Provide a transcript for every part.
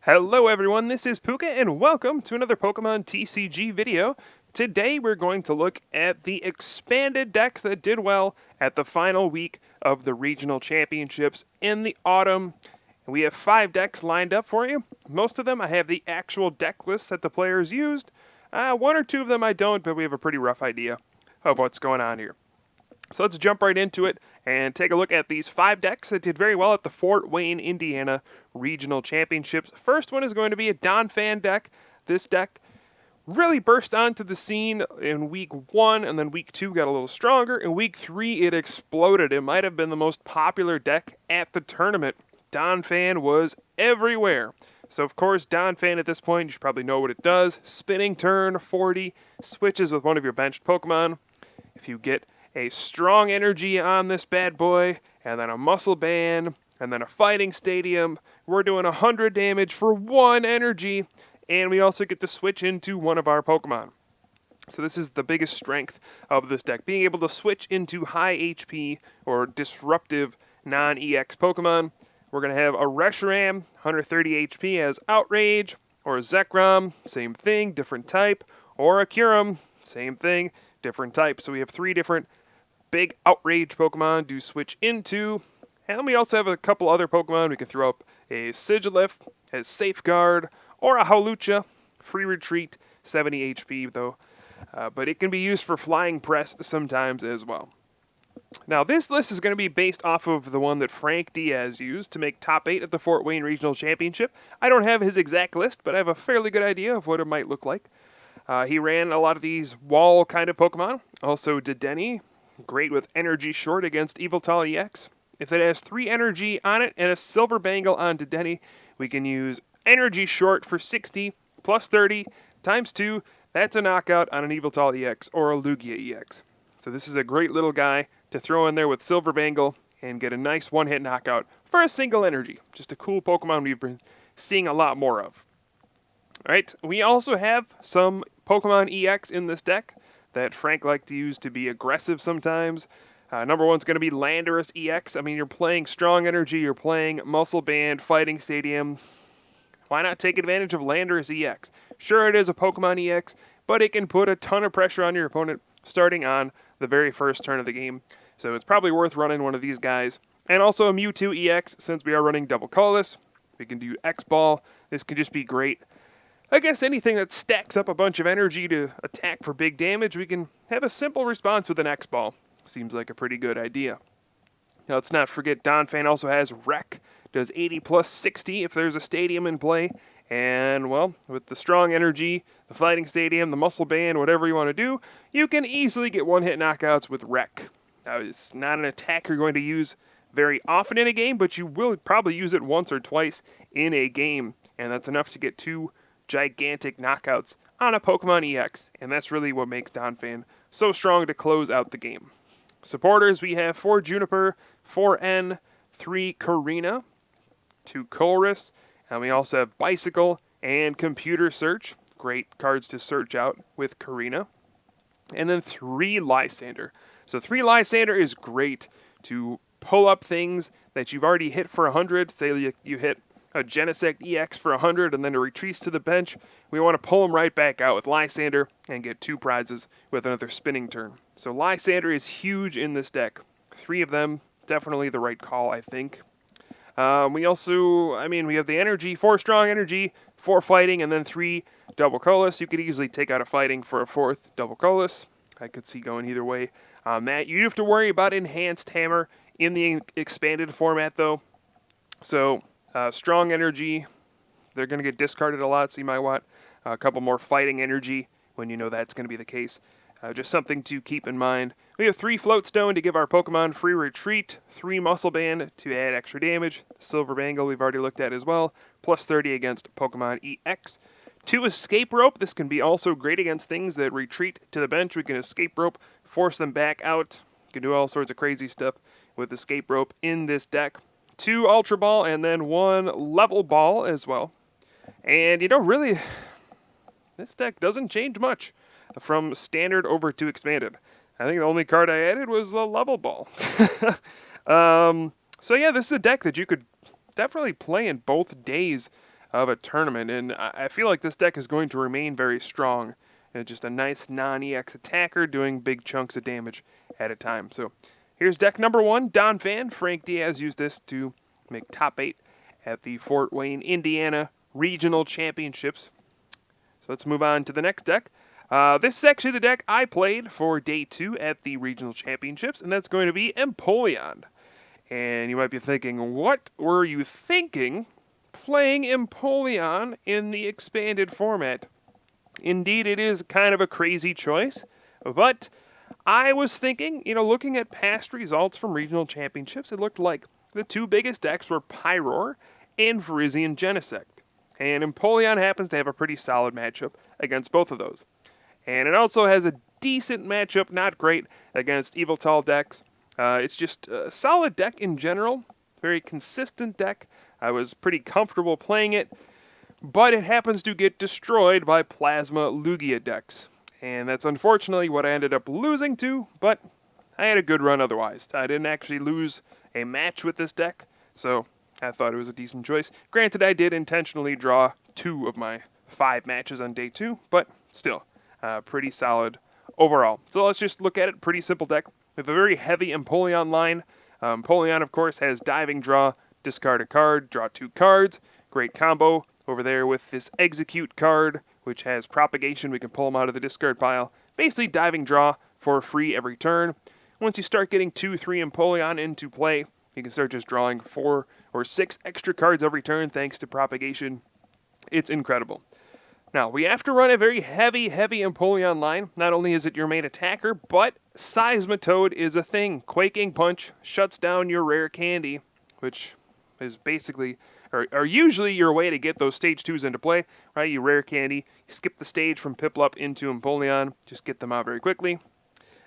Hello everyone, this is Pooka and welcome to another Pokemon TCG video. Today we're going to look at the expanded decks that did well at the final week of the regional championships in the autumn. We have 5 decks lined up for you. Most of them I have the actual deck list that the players used. One or two of them I don't, but we have a pretty rough idea of what's going on here. So let's jump right into it and take a look at these 5 decks that did very well at the Fort Wayne, Indiana Regional Championships. First one is going to be a Donphan deck. This deck really burst onto the scene in week 1, and then week 2 got a little stronger. In week 3, it exploded. It might have been the most popular deck at the tournament. Donphan was everywhere. So, of course, Donphan at this point, you should probably know what it does. Spinning turn, 40, switches with one of your benched Pokemon. If you get a strong energy on this bad boy, and then a muscle band, and then a fighting stadium, we're doing 100 damage for 1 energy, and we also get to switch into one of our Pokemon. So this is the biggest strength of this deck, being able to switch into high HP or disruptive non-EX Pokemon. We're going to have a Reshiram, 130 HP as Outrage, or a Zekrom, same thing, different type, or a Kyurem, same thing, different type. So we have 3 different big Outrage Pokemon to switch into. And we also have a couple other Pokemon. We can throw up a Sigilyph as Safeguard, or a Hawlucha, free retreat, 70 HP though. But it can be used for Flying Press sometimes as well. Now this list is going to be based off of the one that Frank Diaz used to make top 8 at the Fort Wayne Regional Championship. I don't have his exact list, but I have a fairly good idea of what it might look like. He ran a lot of these wall kind of Pokemon. Also Dedenne, great with energy short against Yveltal EX. If it has 3 energy on it and a silver bangle on Dedenne, we can use energy short for 60 plus 30 times 2. That's a knockout on an Yveltal EX or a Lugia EX. So this is a great little guy to throw in there with silver bangle and get a nice one-hit knockout for a single energy. Just a cool Pokemon we've been seeing a lot more of. Alright, we also have some Pokemon EX in this deck that Frank liked to use to be aggressive sometimes. Number 1 is going to be Landorus EX. I mean, you're playing Strong Energy, you're playing Muscle Band, Fighting Stadium. Why not take advantage of Landorus EX? Sure, it is a Pokemon EX, but it can put a ton of pressure on your opponent starting on the very first turn of the game. So it's probably worth running one of these guys. And also a Mewtwo EX, since we are running Double Colorless. We can do X-Ball. This can just be great. I guess anything that stacks up a bunch of energy to attack for big damage, we can have a simple response with an X-Ball. Seems like a pretty good idea. Now let's not forget Donphan also has Wreck. Does 80 plus 60 if there's a stadium in play. And, well, with the strong energy, the fighting stadium, the muscle band, whatever you want to do, you can easily get one-hit knockouts with Wreck. Now, it's not an attack you're going to use very often in a game, but you will probably use it once or twice in a game. And that's enough to get 2 gigantic knockouts on a Pokemon EX, and that's really what makes Donphan so strong to close out the game. Supporters, we have 4 Juniper, 4 N, 3 Karina, 2 Colress, and we also have Bicycle and Computer Search. Great cards to search out with Karina. And then 3 Lysander. So 3 Lysander is great to pull up things that you've already hit for 100. Say you hit a Genesect EX for 100 and then it retreats to the bench. We want to pull them right back out with Lysander and get 2 prizes with another spinning turn. So Lysander is huge in this deck. 3 of them, definitely the right call, I think. We also, we have the energy, 4 strong energy, 4 fighting, and then 3 double colorless. You could easily take out a fighting for a 4th double colorless. I could see going either way on that. You have to worry about enhanced hammer in the expanded format though. So strong energy, they're going to get discarded a lot, so you might want a couple more fighting energy when you know that's going to be the case. Just something to keep in mind. We have 3 Float Stone to give our Pokemon free retreat, 3 Muscle Band to add extra damage, Silver Bangle we've already looked at as well, plus 30 against Pokemon EX. 2 Escape Rope, this can be also great against things that retreat to the bench. We can Escape Rope, force them back out. You can do all sorts of crazy stuff with Escape Rope in this deck. 2 Ultra Ball, and then 1 Level Ball as well. And really, this deck doesn't change much from standard over to expanded. I think the only card I added was the Level Ball. So yeah, this is a deck that you could definitely play in both days of a tournament, and I feel like this deck is going to remain very strong. Just a nice non-EX attacker doing big chunks of damage at a time. So here's deck number 1, Don Fan. Frank Diaz used this to make top 8 at the Fort Wayne, Indiana Regional Championships. So let's move on to the next deck. This is actually the deck I played for Day 2 at the Regional Championships, and that's going to be Empoleon. And you might be thinking, what were you thinking playing Empoleon in the expanded format? Indeed, it is kind of a crazy choice, but I was thinking, looking at past results from regional championships, it looked like the two biggest decks were Pyroar and Virizion Genesect. And Empoleon happens to have a pretty solid matchup against both of those. And it also has a decent matchup, not great, against Yveltal decks. It's just a solid deck in general, very consistent deck. I was pretty comfortable playing it, but it happens to get destroyed by Plasma Lugia decks. And that's unfortunately what I ended up losing to, but I had a good run otherwise. I didn't actually lose a match with this deck, so I thought it was a decent choice. Granted, I did intentionally draw 2 of my 5 matches on Day 2, but still, pretty solid overall. So let's just look at it. Pretty simple deck. We have a very heavy Empoleon line. Empoleon, of course, has Diving Draw, discard a card, draw 2 cards. Great combo over there with this Execute card, which has Propagation. We can pull them out of the discard pile. Basically, Diving Draw for free every turn. Once you start getting 2-3 Empoleon into play, you can start just drawing 4 or 6 extra cards every turn thanks to Propagation. It's incredible. Now, we have to run a very heavy Empoleon line. Not only is it your main attacker, but Seismitoad is a thing. Quaking Punch shuts down your rare candy, which is basically, or usually your way to get those stage 2s into play, right? You rare candy, you skip the stage from Piplup into Empoleon, just get them out very quickly.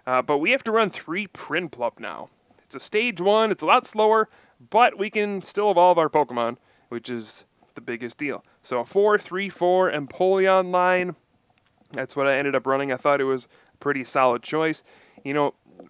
But we have to run 3 Prinplup now. It's a stage 1, it's a lot slower, but we can still evolve our Pokemon, which is the biggest deal. So a 4-3-4 Empoleon line, that's what I ended up running. I thought it was a pretty solid choice.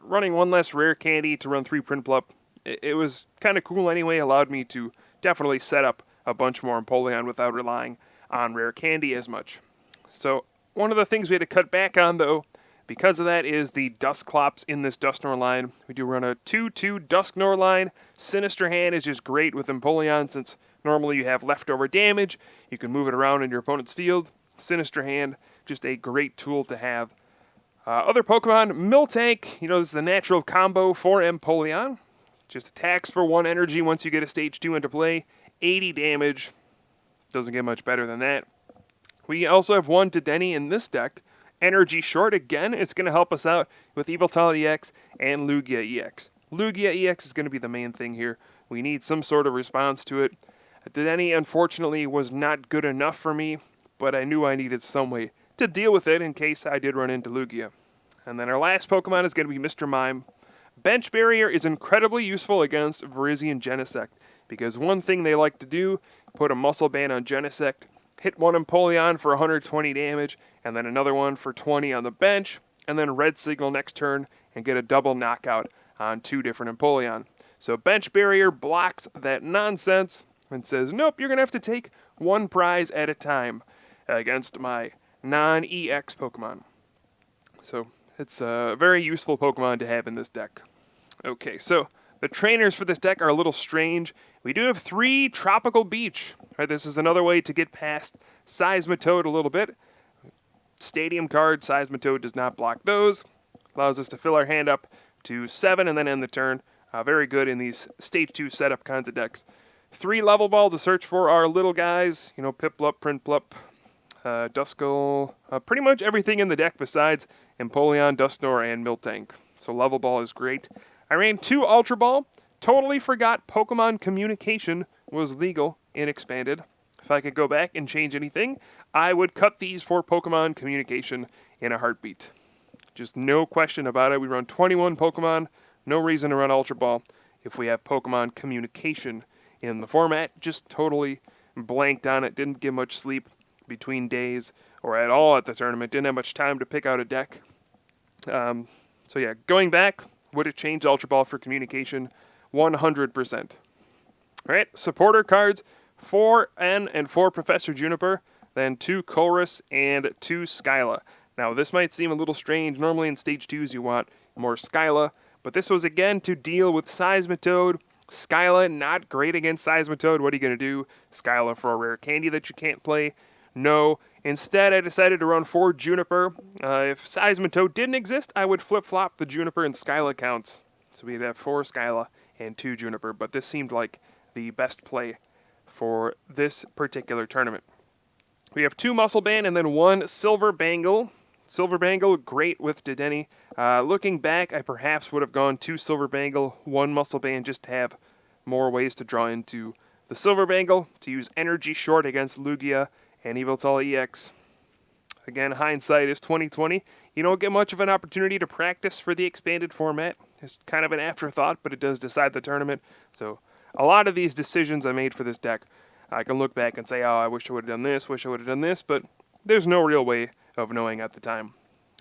Running 1 less rare candy to run 3 Prinplup, it was kind of cool anyway, allowed me to definitely set up a bunch more Empoleon without relying on rare candy as much. So one of the things we had to cut back on, though, because of that, is the Dusclops in this Dusknoir line. We do run a 2-2 Dusknoir line. Sinister Hand is just great with Empoleon since normally you have leftover damage. You can move it around in your opponent's field. Sinister Hand, just a great tool to have. Other Pokemon, Miltank, this is the natural combo for Empoleon. Just attacks for 1 energy once you get a stage 2 into play. 80 damage. Doesn't get much better than that. We also have 1 Dedenne in this deck. Energy short again. It's going to help us out with Yveltal EX and Lugia EX. Lugia EX is going to be the main thing here. We need some sort of response to it. Dedenne, unfortunately, was not good enough for me, but I knew I needed some way to deal with it in case I did run into Lugia. And then our last Pokemon is going to be Mr. Mime. Bench Barrier is incredibly useful against Virizion Genesect, because one thing they like to do, put a Muscle Band on Genesect, hit 1 Empoleon for 120 damage, and then another one for 20 on the bench, and then Red Signal next turn and get a double knockout on 2 different Empoleon. So Bench Barrier blocks that nonsense and says, nope, you're going to have to take 1 prize at a time against my non-EX Pokemon. So it's a very useful Pokemon to have in this deck. Okay, so the trainers for this deck are a little strange. We do have 3 Tropical Beach. Right, this is another way to get past Seismitoad a little bit. Stadium card, Seismitoad does not block those. Allows us to fill our hand up to 7 and then end the turn. Very good in these stage 2 setup kinds of decks. 3 level ball to search for our little guys. Piplup, Prinplup, Duskull. Pretty much everything in the deck besides Empoleon, Dusknoir, and Miltank. So level ball is great. I ran 2 Ultra Ball. Totally forgot Pokemon Communication was legal in Expanded. If I could go back and change anything, I would cut these for Pokemon Communication in a heartbeat. Just no question about it. We run 21 Pokemon. No reason to run Ultra Ball if we have Pokemon Communication in the format. Just totally blanked on it. Didn't get much sleep between days or at all at the tournament. Didn't have much time to pick out a deck. So yeah, going back, would it change Ultra Ball for Communication? 100%. All right, supporter cards 4 N and 4 Professor Juniper, then 2 Chorus and 2 Skyla. Now, this might seem a little strange. Normally in Stage 2s you want more Skyla, but this was again to deal with Seismitoad. Skyla, not great against Seismitoad. What are you going to do? Skyla for a rare candy that you can't play? No. Instead, I decided to run 4 Juniper. If Seismitoad didn't exist, I would flip-flop the Juniper and Skyla counts. So we'd have 4 Skyla and 2 Juniper, but this seemed like the best play for this particular tournament. We have 2 Muscle Band and then 1 Silver Bangle. Silver Bangle, great with Dedenne. Looking back, I perhaps would have gone 2 Silver Bangle, 1 Muscle Band, just to have more ways to draw into the Silver Bangle, to use Energy Short against Lugia and Yveltal EX. Again, hindsight is 2020. You don't get much of an opportunity to practice for the expanded format. It's kind of an afterthought, but it does decide the tournament. So a lot of these decisions I made for this deck, I can look back and say, oh, I wish I would have done this, wish I would have done this, but there's no real way of knowing at the time.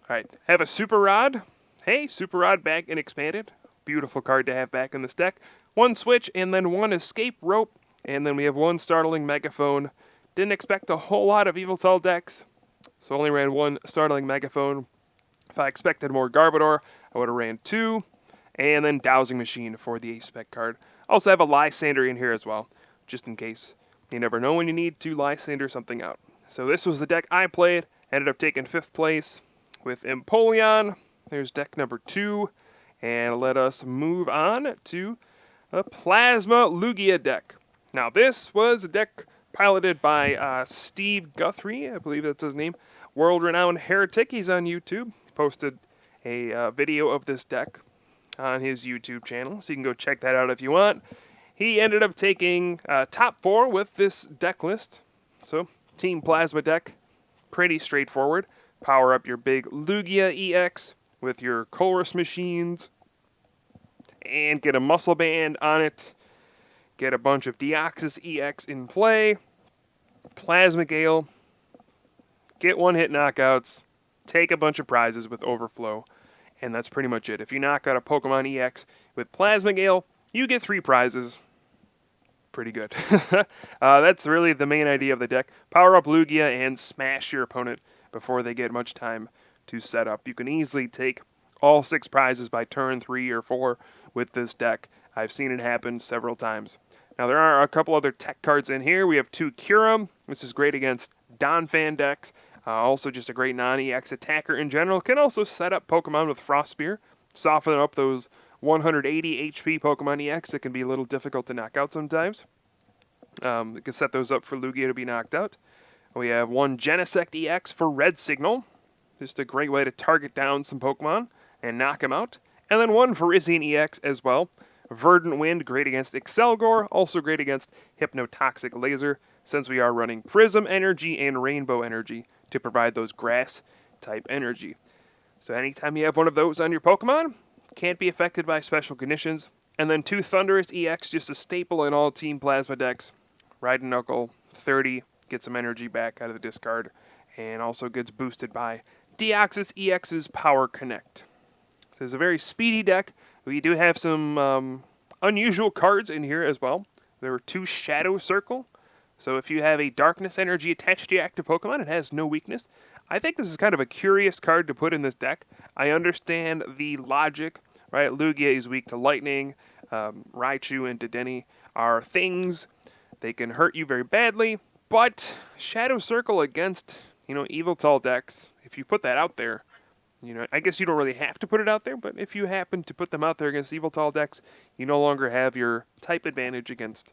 All right, have a Super Rod. Hey, Super Rod back and expanded. Beautiful card to have back in this deck. 1 Switch and then 1 Escape Rope, and then we have 1 Startling Megaphone. Didn't expect a whole lot of Yveltal decks, so only ran 1 Startling Megaphone. If I expected more Garbodor, I would have ran 2, and then Dowsing Machine for the Ace-Spec card. Also have a Lysander in here as well, just in case. You never know when you need to Lysander something out. So this was the deck I played. Ended up taking 5th place with Empoleon. There's deck number 2. And let us move on to a Plasma Lugia deck. Now this was a deck piloted by Steve Guthrie, I believe that's his name. World-renowned heretic. He's on YouTube. He posted a video of this deck on his YouTube channel, so you can go check that out if you want. He ended up taking top 4 with this deck list. So, Team Plasma deck, pretty straightforward. Power up your big Lugia EX with your Chorus machines, and get a Muscle Band on it. Get a bunch of Deoxys EX in play. Plasma Gale. Get 1-hit knockouts. Take a bunch of prizes with Overflow. And that's pretty much it. If you knock out a Pokemon EX with Plasma Gale, you get 3 prizes. Pretty good. That's really the main idea of the deck. Power up Lugia and smash your opponent before they get much time to set up. You can easily take all 6 prizes by turn 3 or 4 with this deck. I've seen it happen several times. Now there are a couple other tech cards in here. We have 2 Kyurem. This is great against Donphan decks. Also just a great non-EX attacker in general. Can also set up Pokemon with Frost Spear. Soften up those 180 HP Pokemon EX that can be a little difficult to knock out sometimes. You can set those up for Lugia to be knocked out. We have 1 Genesect EX for Red Signal. Just a great way to target down some Pokemon and knock them out. And then 1 Virizion EX as well. Verdant Wind, great against Excelgor, also great against Hypnotoxic Laser, since we are running Prism Energy and Rainbow Energy to provide those grass-type energy. So anytime you have one of those on your Pokemon, can't be affected by special conditions. And then 2 Thundurus EX, just a staple in all Team Plasma decks. Ride and Knuckle, 30, get some energy back out of the discard, and also gets boosted by Deoxys EX's Power Connect. So it's a very speedy deck. We do have some unusual cards in here as well. There were 2 Shadow Circle. So if you have a Darkness energy attached to your active Pokemon, it has no weakness. I think this is kind of a curious card to put in this deck. I understand the logic, right? Lugia is weak to Lightning. Raichu and Dedenne are things. They can hurt you very badly. But Shadow Circle against, Yveltal decks, if you put that out there, I guess you don't really have to put it out there, but if you happen to put them out there against Yveltal decks, you no longer have your type advantage against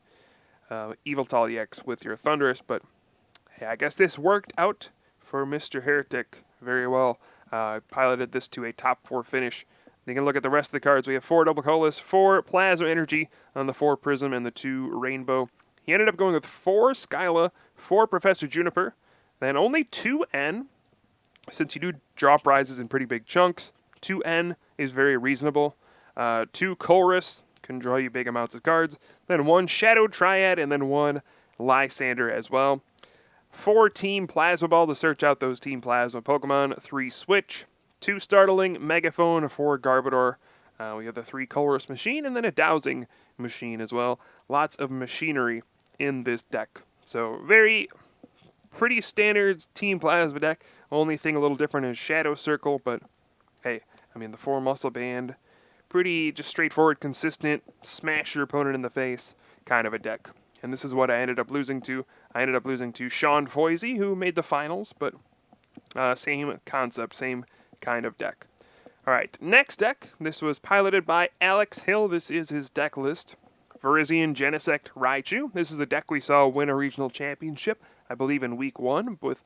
Yveltal EX with your Thundurus. But hey, I guess this worked out for Mr. Heretic very well. Piloted this to a top 4 finish. You can look at the rest of the cards. We have 4 Double Colorless, 4 Plasma Energy on the 4 Prism and the 2 Rainbow. He ended up going with 4 Skyla, 4 Professor Juniper, then only 2 N. Since you do drop prizes in pretty big chunks, 2 N is very reasonable. 2 Chorus can draw you big amounts of cards. Then 1 Shadow Triad, and then 1 Lysander as well. 4 Team Plasma Ball to search out those Team Plasma Pokemon. 3 Switch. 2 Startling, Megaphone, 4 Garbodor. We have the 3 Chorus Machine, and then a Dowsing Machine as well. Lots of machinery in this deck. So pretty standard Team Plasma deck. Only thing a little different is Shadow Circle, but hey, I mean the 4 Muscle Band, pretty just straightforward, consistent, smash your opponent in the face kind of a deck. And this is what I ended up losing to. I ended up losing to Sean Foisey, who made the finals, but same concept, same kind of deck. All right, next deck. This was piloted by Alex Hill. This is his deck list. Virizion Genesect Raichu. This is a deck we saw win a regional championship, I believe in week 1, with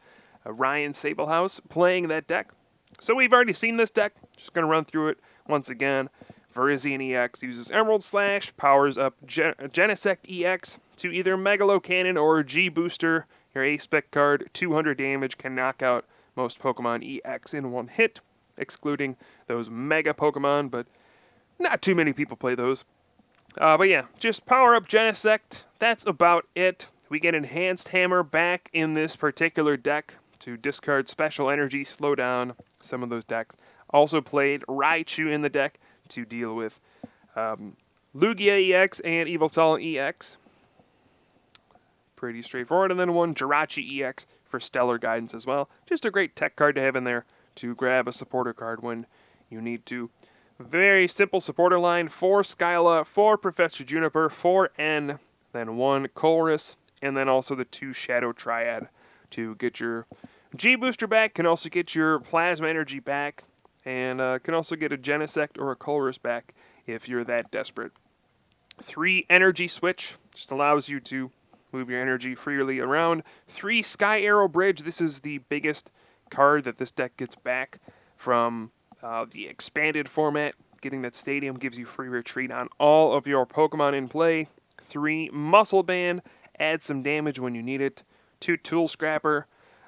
Ryan Sablehouse playing that deck. So we've already seen this deck. Just going to run through it once again. Virizion EX uses Emerald Slash, powers up Genesect EX to either Megalo Cannon or G-Booster. Your A-Spec card, 200 damage, can knock out most Pokemon EX in one hit, excluding those Mega Pokemon, but not too many people play those. But yeah, just power up Genesect. That's about it. We get Enhanced Hammer back in this particular deck to discard Special Energy, slow down some of those decks. Also played Raichu in the deck to deal with Lugia EX and Yveltal EX. Pretty straightforward. And then one Jirachi EX for Stellar Guidance as well. Just a great tech card to have in there to grab a supporter card when you need to. Very simple supporter line. 4 Skyla, 4 Professor Juniper, 4 N, then 1 Colress, and then also the 2 Shadow Triad to get your G-Booster back. Can also get your Plasma Energy back. And can also get a Genesect or a Colress back if you're that desperate. 3 Energy Switch, just allows you to move your energy freely around. 3 Sky Arrow Bridge, this is the biggest card that this deck gets back from the expanded format. Getting that Stadium gives you free retreat on all of your Pokemon in play. 3 Muscle Band, add some damage when you need it. 2 Tool Scrapper.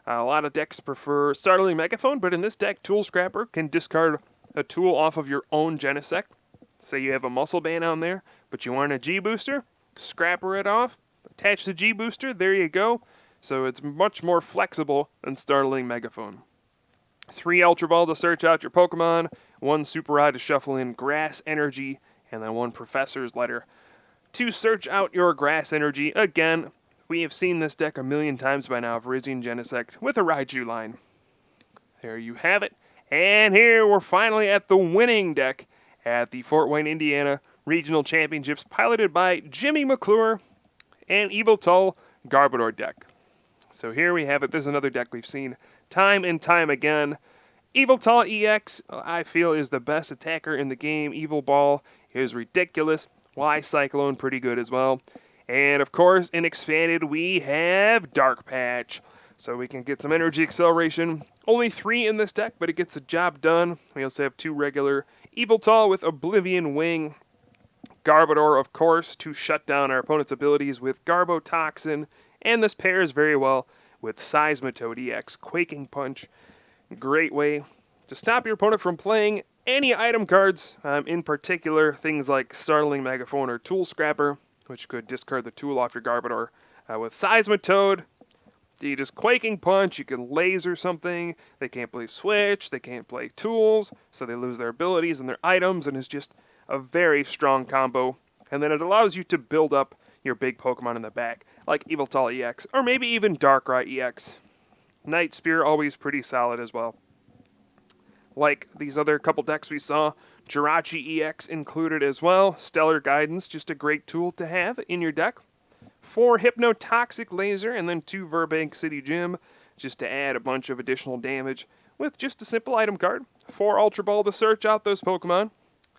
A lot of decks prefer Startling Megaphone, but in this deck, Tool Scrapper can discard a tool off of your own Genesect. Say you have a Muscle Band on there, but you want a G-Booster, scrapper it off, attach the G-Booster, there you go. So it's much more flexible than Startling Megaphone. 3 Ultra Ball to search out your Pokemon, 1 Super Rod to shuffle in Grass Energy, and then 1 Professor's Letter to search out your Grass Energy. Again, we have seen this deck a million times by now, Virizion Genesect with a Raichu line. There you have it. And here we're finally at the winning deck at the Fort Wayne, Indiana Regional Championships, piloted by Jimmy McClure and Yveltal Garbodor deck. So here we have it. This is another deck we've seen time and time again. Yveltal EX, I feel, is the best attacker in the game. Evil Ball is ridiculous. Y Cyclone, pretty good as well. And, of course, in Expanded, we have Dark Patch. So we can get some Energy Acceleration. Only 3 in this deck, but it gets the job done. We also have 2 regular Yveltal with Oblivion Wing. Garbodor, of course, to shut down our opponent's abilities with Garbotoxin. And this pairs very well with Seismitoad EX. Quaking Punch. Great way to stop your opponent from playing any item cards. In particular, things like Startling Megaphone or Tool Scrapper, which could discard the tool off your Garbodor. With Seismitoad, you just Quaking Punch, you can laser something, they can't play Switch, they can't play tools, so they lose their abilities and their items, and it's just a very strong combo. And then it allows you to build up your big Pokemon in the back, like Yveltal EX, or maybe even Darkrai EX. Night Spear, always pretty solid as well. Like these other couple decks we saw, Jirachi EX included as well. Stellar Guidance, just a great tool to have in your deck. 4 Hypnotoxic Laser, and then 2 Burbank City Gym, just to add a bunch of additional damage with just a simple item card. 4 Ultra Ball to search out those Pokemon.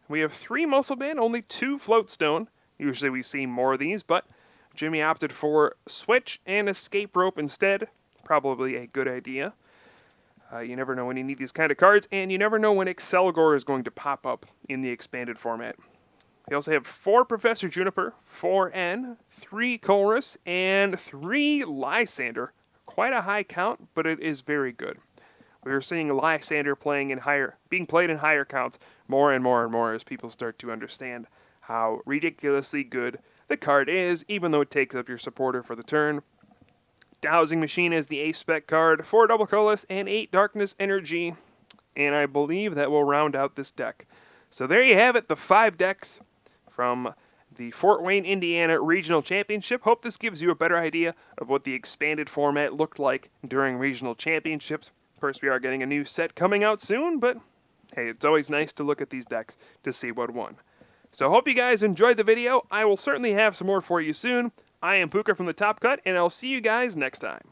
We have 3 Muscle Band, only 2 Float Stone. Usually we see more of these, but Jimmy opted for Switch and Escape Rope instead. Probably a good idea. You never know when you need these kind of cards, and you never know when Excelgor is going to pop up in the expanded format. We also have 4 Professor Juniper, 4 N, 3 Colress, and 3 Lysander. Quite a high count, but it is very good. We are seeing Lysander being played in higher counts more and more and more as people start to understand how ridiculously good the card is, even though it takes up your supporter for the turn. Dowsing Machine is the A-Spec card, 4 Double Colorless, and 8 Darkness Energy. And I believe that will round out this deck. So there you have it, the 5 decks from the Fort Wayne, Indiana Regional Championship. Hope this gives you a better idea of what the expanded format looked like during regional championships. Of course, we are getting a new set coming out soon, but hey, it's always nice to look at these decks to see what won. So hope you guys enjoyed the video. I will certainly have some more for you soon. I am Pooka from the Top Cut, and I'll see you guys next time.